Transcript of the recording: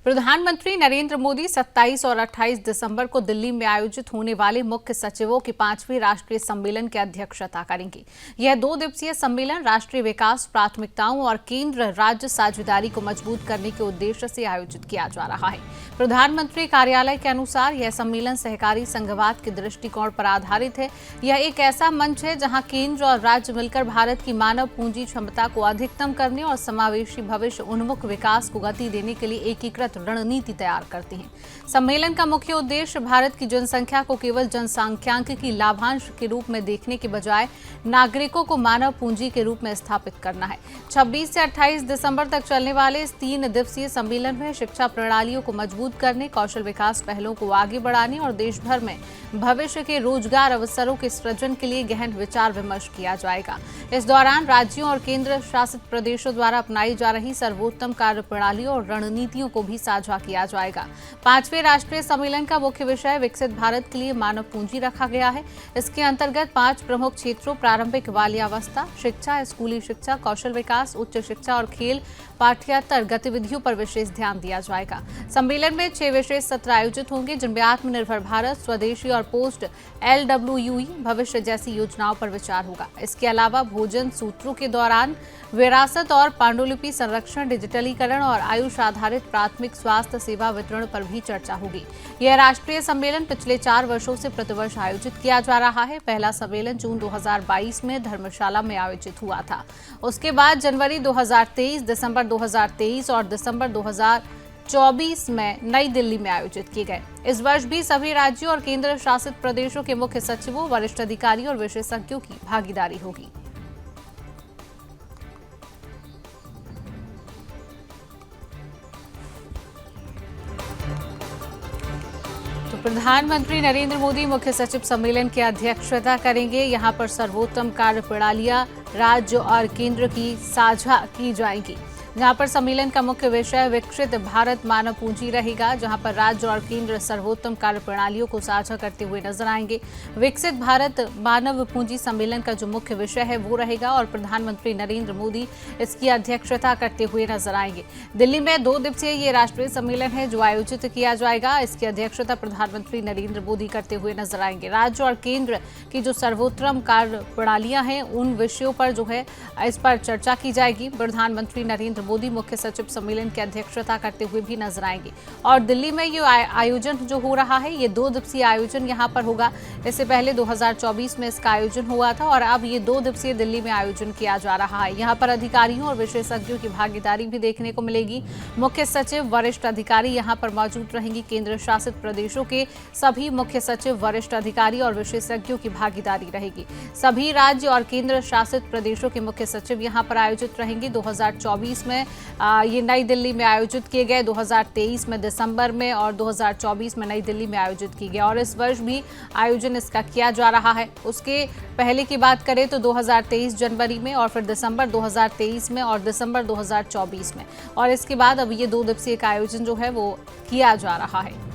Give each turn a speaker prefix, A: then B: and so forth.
A: प्रधानमंत्री नरेंद्र मोदी 27 और 28 दिसंबर को दिल्ली में आयोजित होने वाले मुख्य सचिवों के 5वें राष्ट्रीय सम्मेलन की अध्यक्षता करेंगे। यह 2 दिवसीय सम्मेलन राष्ट्रीय विकास प्राथमिकताओं और केंद्र राज्य साझेदारी को मजबूत करने के उद्देश्य से आयोजित किया जा रहा है। प्रधानमंत्री कार्यालय के अनुसार यह सम्मेलन सहकारी संघवाद के दृष्टिकोण पर आधारित है। यह एक ऐसा मंच है जहां केंद्र और राज्य मिलकर भारत की मानव पूंजी क्षमता को अधिकतम करने और समावेशी भविष्य उन्मुख विकास को गति देने के लिए एकीकृत रणनीति तैयार करती हैं। सम्मेलन का मुख्य उद्देश्य भारत की जनसंख्या को केवल जनसांख्यिकी लाभांश के रूप में देखने के बजाय नागरिकों को मानव पूंजी के रूप में स्थापित करना है। 26 से 28 दिसंबर तक चलने वाले इस 3 दिवसीय सम्मेलन में शिक्षा प्रणालियों को मजबूत करने, कौशल विकास पहलों को आगे बढ़ाने और देश भर में भविष्य के रोजगार अवसरों के सृजन के लिए गहन विचार विमर्श किया जाएगा। इस दौरान राज्यों और केंद्र शासित प्रदेशों द्वारा अपनाई जा रही सर्वोत्तम कार्य प्रणालियों और रणनीतियों को भी साझा किया जाएगा। 5वें राष्ट्रीय सम्मेलन का मुख्य विषय विकसित भारत के लिए मानव पूंजी रखा गया है। इसके अंतर्गत 5 प्रमुख क्षेत्रों प्रारंभिक बाल्यावस्था, शिक्षा, स्कूली शिक्षा, कौशल विकास, उच्च शिक्षा और खेल पाठ्येतर गतिविधियों पर विशेष ध्यान दिया जाएगा। सम्मेलन में 6 विशेष सत्र आयोजित होंगे जिनमें आत्मनिर्भर भारत, स्वदेशी और पोस्ट LWUE भविष्य जैसी योजनाओं पर विचार होगा। इसके अलावा भोजन सूत्रों के दौरान विरासत और पांडुलिपि संरक्षण, डिजिटलीकरण और आयुष आधारित प्राथमिक स्वास्थ्य सेवा वितरण पर भी चर्चा होगी। यह राष्ट्रीय सम्मेलन पिछले 4 वर्षों से प्रतिवर्ष आयोजित किया जा रहा है। पहला सम्मेलन जून 2022 में धर्मशाला में आयोजित हुआ था। उसके बाद जनवरी 2023, दिसंबर 2023 और दिसंबर 2024 में नई दिल्ली में आयोजित किए गए। इस वर्ष भी सभी राज्यों और केंद्र शासित प्रदेशों के मुख्य सचिवों, वरिष्ठ अधिकारियों और विशेषज्ञों की भागीदारी होगी। तो प्रधानमंत्री नरेंद्र मोदी मुख्य सचिव सम्मेलन की अध्यक्षता करेंगे। यहां पर सर्वोत्तम कार्य प्रणालियां राज्य और केंद्र की साझा की जाएंगी। जहां पर सम्मेलन का मुख्य विषय विकसित भारत मानव पूंजी रहेगा, जहां पर राज्य और केंद्र सर्वोत्तम कार्य प्रणालियों को साझा करते हुए नजर आएंगे। विकसित भारत मानव पूंजी सम्मेलन का जो मुख्य विषय है वो रहेगा और प्रधानमंत्री नरेंद्र मोदी इसकी अध्यक्षता करते हुए नजर आएंगे। दिल्ली में 2 दिवसीय ये राष्ट्रीय सम्मेलन है जो आयोजित किया जाएगा। इसकी अध्यक्षता प्रधानमंत्री नरेंद्र मोदी करते हुए नजर आएंगे। राज्य और केंद्र की जो सर्वोत्तम कार्य प्रणालियां हैं उन विषयों पर जो है इस पर चर्चा की जाएगी। प्रधानमंत्री नरेंद्र मोदी मुख्य सचिव सम्मेलन की अध्यक्षता करते हुए भी नजर आएंगे। और दिल्ली में ये आयोजन जो हो रहा है ये 2 दिवसीय आयोजन यहाँ पर होगा। इससे पहले 2024 में इसका आयोजन हुआ था और अब ये 2 दिवसीय दिल्ली में आयोजन किया जा रहा है। यहाँ पर अधिकारियों और विशेषज्ञों की भागीदारी भी देखने को मिलेगी। मुख्य सचिव, वरिष्ठ अधिकारी यहाँ पर मौजूद रहेंगी। केंद्र शासित प्रदेशों के सभी मुख्य सचिव, वरिष्ठ अधिकारी और विशेषज्ञों की भागीदारी रहेगी। सभी राज्य और केंद्र शासित प्रदेशों के मुख्य सचिव यहाँ पर आयोजित रहेंगे। 2024 में ये नई दिल्ली में आयोजित किए गए, 2023 में दिसंबर में और 2024 में नई दिल्ली में आयोजित किए गए और इस वर्ष भी आयोजन इसका किया जा रहा है। उसके पहले की बात करें तो 2023 जनवरी में और फिर दिसंबर 2023 में और दिसंबर 2024 में और इसके बाद अब ये 2 दिवसीय का आयोजन जो है वो किया जा रहा है।